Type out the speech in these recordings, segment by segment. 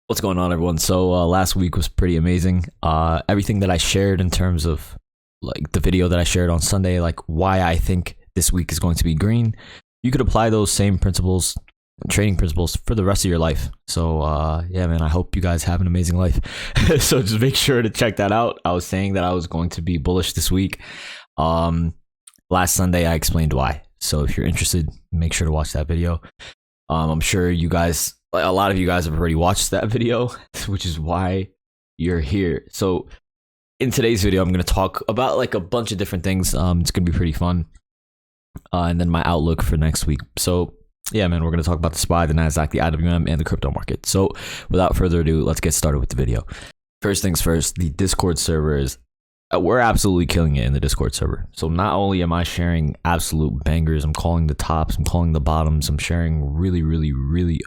What's going on, everyone? So last week was pretty amazing. Everything that I shared in terms of like the video that I shared on Sunday, like why I think this week is going to be green, you could apply those same principles, trading principles, for the rest of your life. So yeah, man, I hope you guys have an amazing life. So just make sure to check that out. I was saying that I was going to be bullish this week. Last Sunday I explained why. So if you're interested, make sure to watch that video. I'm sure you guys, a lot of you guys have already watched that video, which is why you're here. So in today's video, I'm going to talk about like a bunch of different things. It's going to be pretty fun. And then my outlook for next week. So yeah, man, we're going to talk about the SPY, the NASDAQ, the IWM, and the crypto market. So without further ado, let's get started with the video. First things first, the Discord server is, we're absolutely killing it in the Discord server. So not only am I sharing absolute bangers, I'm calling the tops, I'm calling the bottoms, I'm sharing really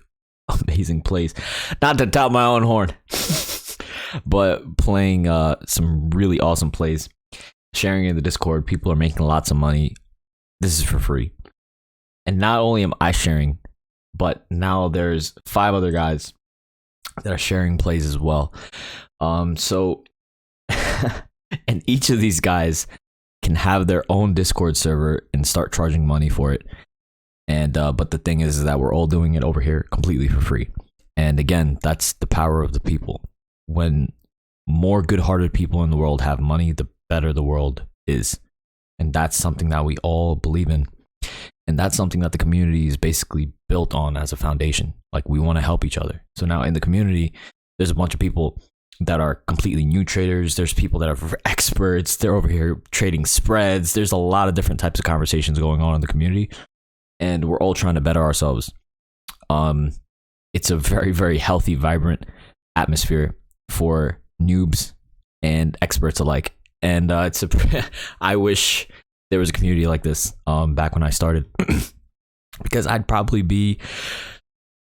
amazing plays. Not to tout my own horn, but playing some really awesome plays. Sharing in the Discord, people are making lots of money. This is for free. And not only am I sharing, but now there's 5 other guys that are sharing plays as well. And each of these guys can have their own Discord server and start charging money for it. And but the thing is that we're all doing it over here completely for free. And again, that's the power of the people. When more good-hearted people in the world have money, the better the world is. And that's something that we all believe in. And that's something that the community is basically built on as a foundation. Like, we want to help each other. So now in the community, there's a bunch of people that are completely new traders. There's people that are experts. They're over here trading spreads. There's a lot of different types of conversations going on in the community. And we're all trying to better ourselves. It's a very healthy, vibrant atmosphere for noobs and experts alike. And I wish there was a community like this back when I started, because I'd probably be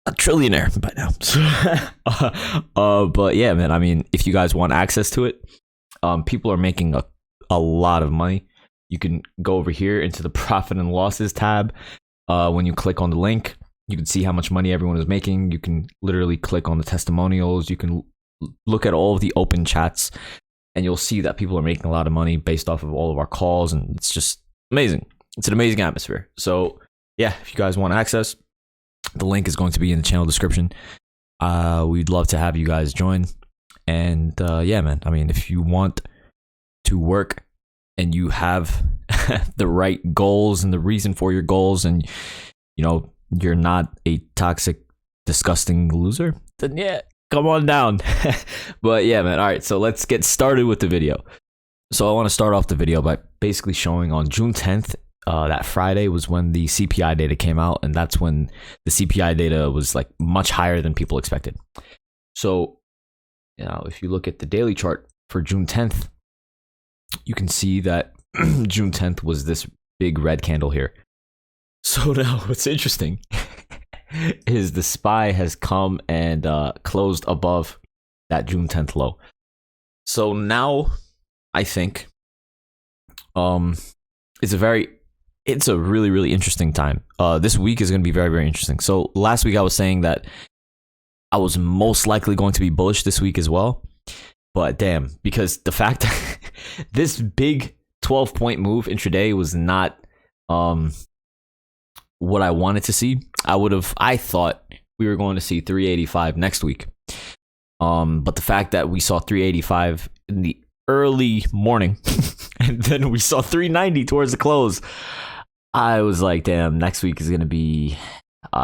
a trillionaire by now. But yeah, man, I mean, if you guys want access to it, people are making a lot of money. You can go over here into the profit and losses tab. When you click on the link, you can see how much money everyone is making. You can literally click on the testimonials. You can look at all of the open chats, and you'll see that people are making a lot of money based off of all of our calls. And it's just amazing. It's an amazing atmosphere. So yeah, if you guys want access, the link is going to be in the channel description. We'd love to have you guys join. And yeah, man, I mean, if you want to work and you have the right goals and the reason for your goals, and you know, you're not a toxic, disgusting loser, then yeah, come on down. But yeah, man, all right, so let's get started with the video. So I want to start off the video by basically showing on June 10th, that Friday was when the CPI data came out, and that's when the CPI data was like much higher than people expected. So, you know, if you look at the daily chart for June 10th, you can see that June 10th was this big red candle here. So now what's interesting is the SPY has come and closed above that June 10th low. So now I think it's a really interesting time. This week is going to be very interesting. So last week I was saying that I was most likely going to be bullish this week as well. But damn, because the fact that this big 12-point move intraday was not what I wanted to see. I thought we were going to see 385 next week. But the fact that we saw 385 in the early morning and then we saw 390 towards the close, I was like, damn, next week is going to be,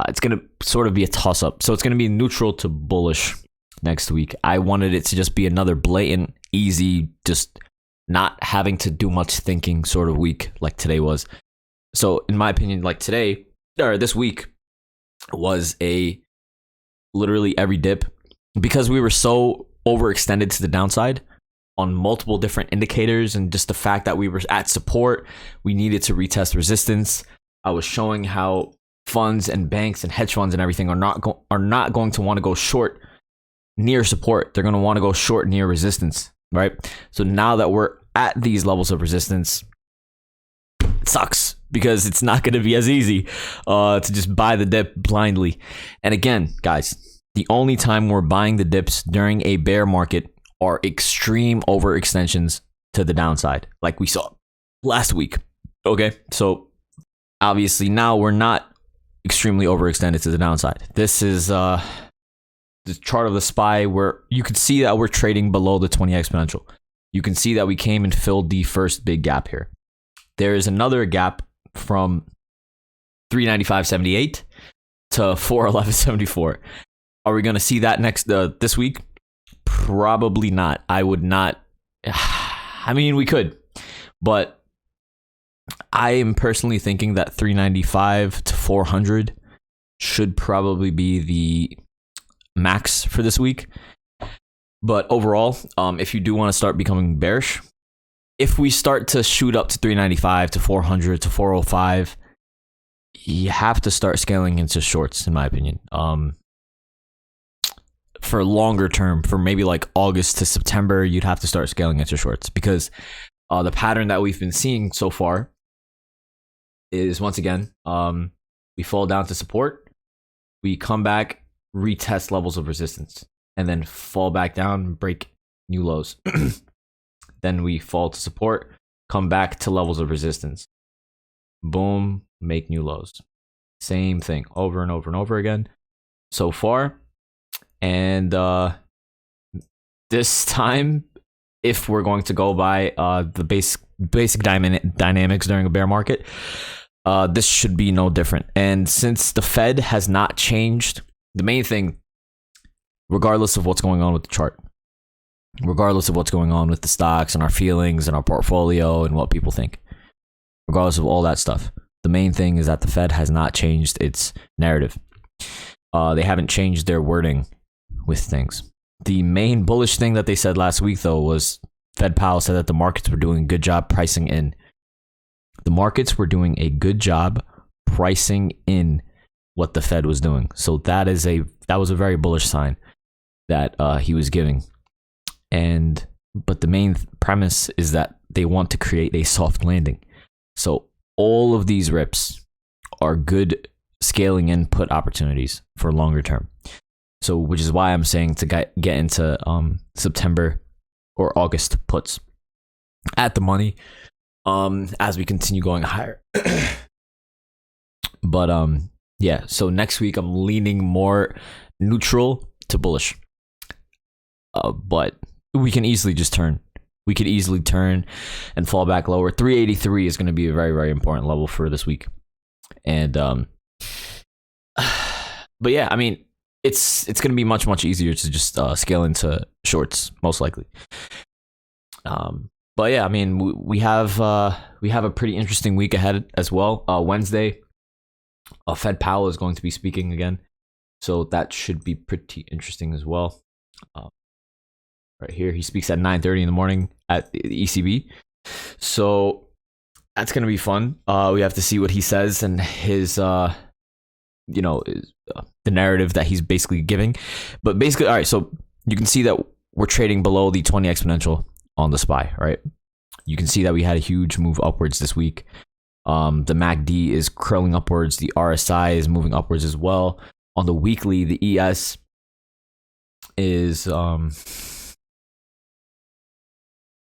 it's going to sort of be a toss up. So it's going to be neutral to bullish next week. I wanted it to just be another blatant, easy, just not having to do much thinking sort of week like today was. So in my opinion, like today, or this week, was a literally every dip, because we were so overextended to the downside on multiple different indicators, and just the fact that we were at support, we needed to retest resistance. I was showing how funds and banks and hedge funds and everything are not going to want to go short near support. They're going to want to go short near resistance, right? So now that we're at these levels of resistance, it sucks, because it's not going to be as easy to just buy the dip blindly. And again, guys, The only time we're buying the dips during a bear market are extreme overextensions to the downside, like we saw last week. Okay, so obviously now we're not extremely overextended to the downside. This is the chart of the SPY where you can see that we're trading below the 20 exponential. You can see that we came and filled the first big gap here. There is another gap from 395.78 to 411.74. Are we going to see that next this week? Probably not. I would not. I mean, we could, but I am personally thinking that 395 to 400 should probably be the max for this week. But overall, if you do want to start becoming bearish, if we start to shoot up to 395 to 400 to 405, you have to start scaling into shorts, in my opinion. For longer term, for maybe like August to September, you'd have to start scaling into shorts, because the pattern that we've been seeing so far is, once again, we fall down to support, we come back, retest levels of resistance, and then fall back down, break new lows. Then we fall to support, come back to levels of resistance. Boom, make new lows. Same thing over and over and over again so far. And this time, if we're going to go by the basic dynamics during a bear market, this should be no different. And since the Fed has not changed, the main thing, regardless of what's going on with the chart, regardless of what's going on with the stocks and our feelings and our portfolio and what people think, regardless of all that stuff, the main thing is that the Fed has not changed its narrative. They haven't changed their wording with things. The main bullish thing that they said last week, though, was Fed Powell said that the markets were doing a good job pricing in. The markets were doing a good job pricing in what the Fed was doing. So that was a very bullish sign that he was giving. But the main premise is that they want to create a soft landing. So all of these rips are good scaling in put opportunities for longer term. So, which is why I'm saying to get into September or August puts at the money as we continue going higher. But yeah, so next week I'm leaning more neutral to bullish. But we can easily just turn. We could easily turn and fall back lower. 383 is going to be a very, very important level for this week. And but yeah, I mean, it's going to be much, much easier to just scale into shorts, most likely. But yeah, I mean, we have a pretty interesting week ahead as well. Wednesday, Fed Powell is going to be speaking again, so that should be pretty interesting as well. Right here, he speaks at 9:30 in the morning at the ECB, so that's going to be fun. We have to see what he says and his the narrative that he's basically giving. But basically, all right, so you can see that we're trading below the 20 exponential on the SPY, right? You can see that we had a huge move upwards this week. The MACD is curling upwards. The RSI is moving upwards as well. On the weekly, the ES is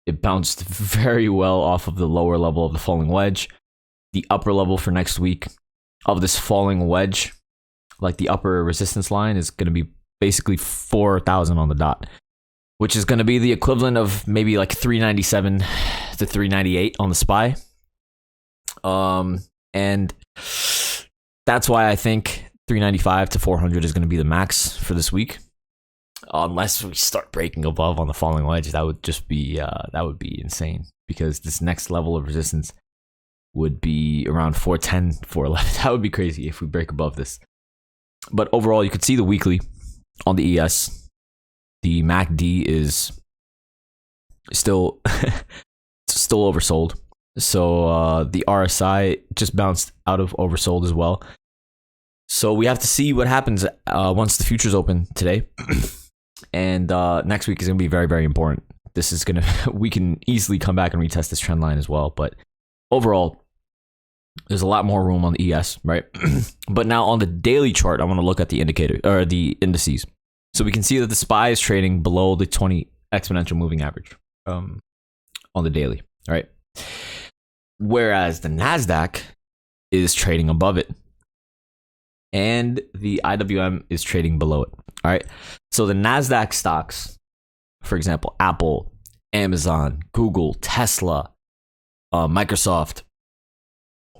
it bounced very well off of the lower level of the falling wedge. The upper level for next week of this falling wedge, like the upper resistance line, is going to be basically 4,000 on the dot, which is going to be the equivalent of maybe like 397 to 398 on the SPY. And that's why I think 395 to 400 is going to be the max for this week. Unless we start breaking above on the falling wedge, that would just be insane, because this next level of resistance would be around 410, 411. That would be crazy if we break above this. But overall, you could see the weekly on the ES. The MACD is still oversold. So the RSI just bounced out of oversold as well. So we have to see what happens once the futures open today. And next week is going to be very, very important. This is going to, we can easily come back and retest this trend line as well. But overall, There's a lot more room on the ES, right? But now on the daily chart, I want to look at the indicator or the indices. So we can see that the SPY is trading below the 20 exponential moving average on the daily, right? Whereas the NASDAQ is trading above it. And the IWM is trading below it. All right. So the NASDAQ stocks, for example, Apple, Amazon, Google, Tesla, Microsoft,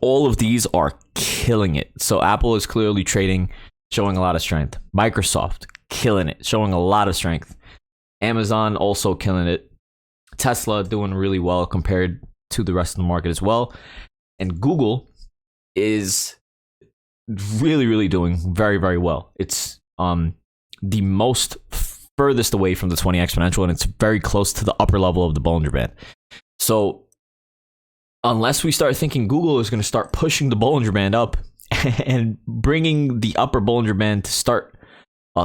all of these are killing it. So Apple is clearly trading, showing a lot of strength. Microsoft, killing it, showing a lot of strength. Amazon also killing it. Tesla doing really well compared to the rest of the market as well. And Google is really, really doing very, very well. It's the most furthest away from the 20 exponential, and it's very close to the upper level of the Bollinger Band. So unless we start thinking Google is going to start pushing the Bollinger Band up and bringing the upper Bollinger Band to start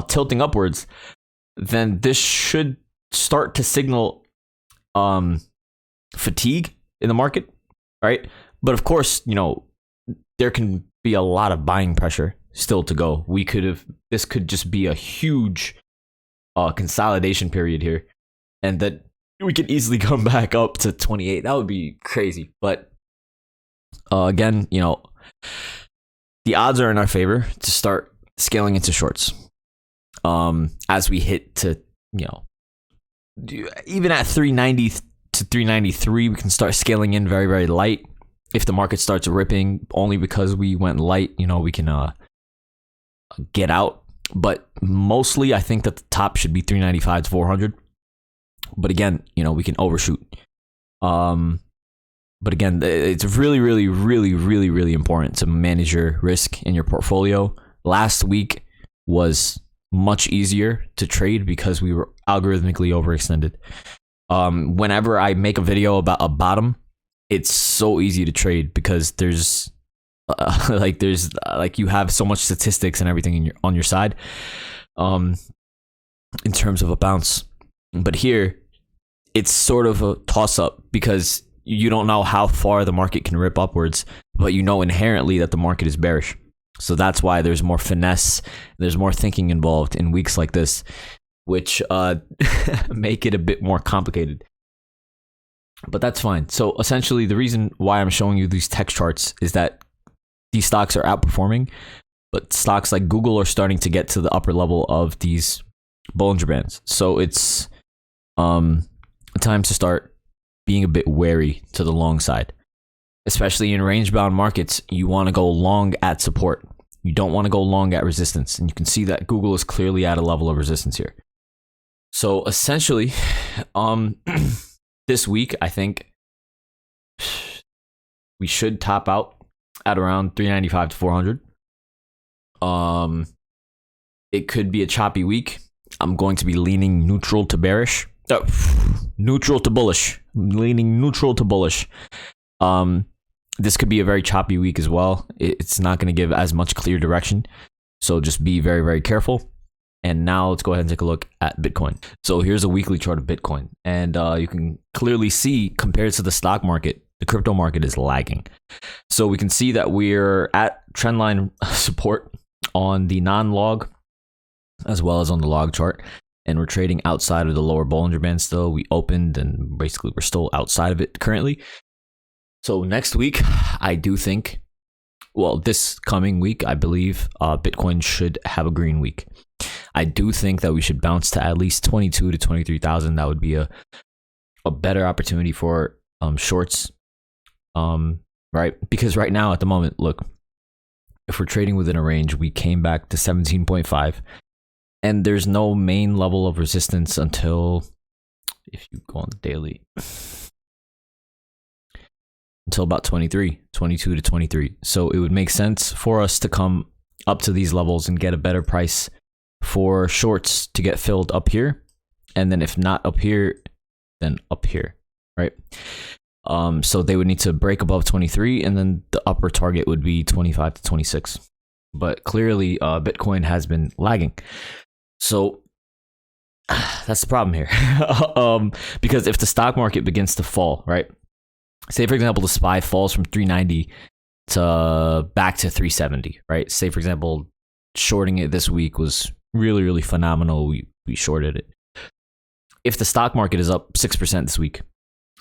tilting upwards, then this should start to signal fatigue in the market, right? But of course, you know, there can be a lot of buying pressure still to go. This could just be a huge consolidation period here, and that we could easily come back up to 28. That would be crazy. But again, you know, the odds are in our favor to start scaling into shorts. As we hit to, you know, even at 390 to 393, we can start scaling in very, very light. If the market starts ripping only because we went light, you know, we can get out. But mostly, I think that the top should be 395 to 400. But again, you know, we can overshoot. But again, it's really, really, really, really, really important to manage your risk in your portfolio. Last week was much easier to trade because we were algorithmically overextended. Whenever I make a video about a bottom, it's so easy to trade because there's you have so much statistics and everything on your side in terms of a bounce. But here it's sort of a toss up because you don't know how far the market can rip upwards, but you know inherently that the market is bearish. So that's why there's more finesse, there's more thinking involved in weeks like this, which make it a bit more complicated. But that's fine. So essentially, the reason why I'm showing you these tech charts is that these stocks are outperforming, but stocks like Google are starting to get to the upper level of these Bollinger Bands. So it's time to start being a bit wary to the long side. Especially in range-bound markets, you want to go long at support. You don't want to go long at resistance. And you can see that Google is clearly at a level of resistance here. So essentially, this week, I think we should top out at around 395 to 400. It could be a choppy week. I'm going to be leaning neutral to bearish. Neutral to bullish. I'm leaning neutral to bullish. This could be a very choppy week as well. It's not going to give as much clear direction. So just be very, very careful. And now let's go ahead and take a look at Bitcoin. So here's a weekly chart of Bitcoin. And you can clearly see, compared to the stock market, the crypto market is lagging. So we can see that we're at trendline support on the non-log as well as on the log chart. And we're trading outside of the lower Bollinger Band still. We opened and basically we're still outside of it currently. So next week, I do think, well, this coming week, I believe Bitcoin should have a green week. I do think that we should bounce to at least 22 to 23,000. That would be a better opportunity for shorts, right? Because right now at the moment, look, if we're trading within a range, we came back to 17.5 and there's no main level of resistance until, if you go on the daily, until about 22 to 23. So it would make sense for us to come up to these levels and get a better price for shorts to get filled up here. And then if not up here, then up here, right? So they would need to break above 23 and then the upper target would be 25 to 26. But clearly Bitcoin has been lagging. So that's the problem here. Because if the stock market begins to fall, right? Say, for example, the SPY falls from 390 to back to 370, right? Say, for example, shorting it this week was really, really phenomenal. We shorted it. If the stock market is up 6% this week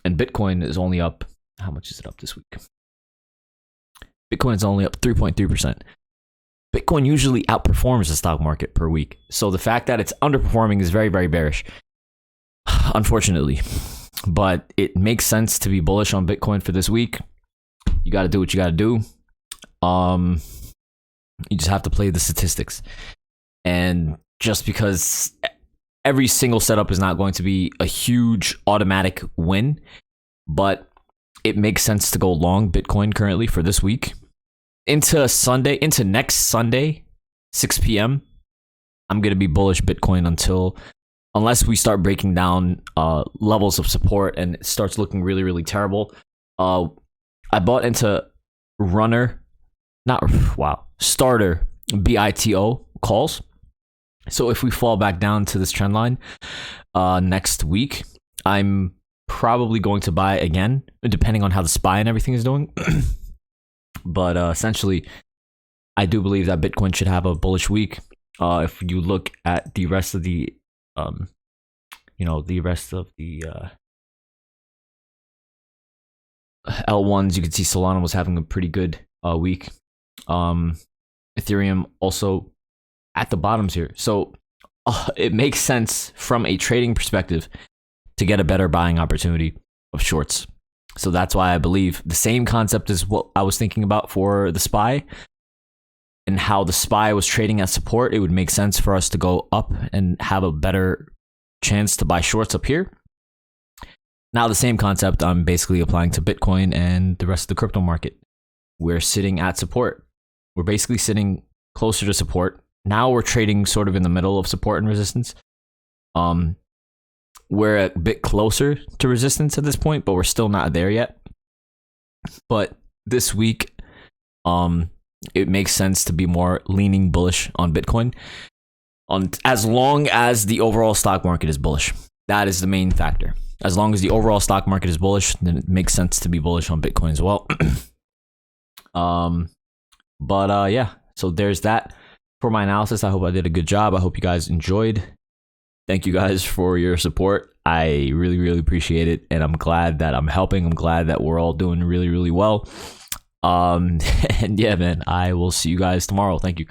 and Bitcoin is only up, how much is it up this week? Bitcoin is only up 3.3%. Bitcoin usually outperforms the stock market per week. So the fact that it's underperforming is very, very bearish, unfortunately. But it makes sense to be bullish on Bitcoin for this week. You got to do what you got to do. You just have to play the statistics. And just because every single setup is not going to be a huge automatic win, but it makes sense to go long Bitcoin currently for this week. Into next Sunday, 6 p.m., I'm going to be bullish Bitcoin unless we start breaking down levels of support and it starts looking really, really terrible. I bought into starter BITO calls. So if we fall back down to this trend line next week, I'm probably going to buy again, depending on how the SPY and everything is doing. But essentially, I do believe that Bitcoin should have a bullish week. If you look at the rest of the, L1s, you can see Solana was having a pretty good week. Ethereum also at the bottoms here. So it makes sense from a trading perspective to get a better buying opportunity of shorts. So that's why I believe the same concept is what I was thinking about for the SPY and how the SPY was trading at support. It would make sense for us to go up and have a better chance to buy shorts up here. Now the same concept I'm basically applying to Bitcoin and the rest of the crypto market. We're sitting at support. We're basically sitting closer to support. Now we're trading sort of in the middle of support and resistance. We're a bit closer to resistance at this point, but we're still not there yet. But this week, it makes sense to be more leaning bullish on Bitcoin, as long as the overall stock market is bullish. That is the main factor. As long as the overall stock market is bullish, then it makes sense to be bullish on Bitcoin as well. Yeah, so there's that for my analysis. I hope I did a good job. I hope you guys enjoyed. Thank you guys for your support. I really, really appreciate it. And I'm glad that I'm helping. I'm glad that we're all doing really, really well. And yeah, man, I will see you guys tomorrow. Thank you.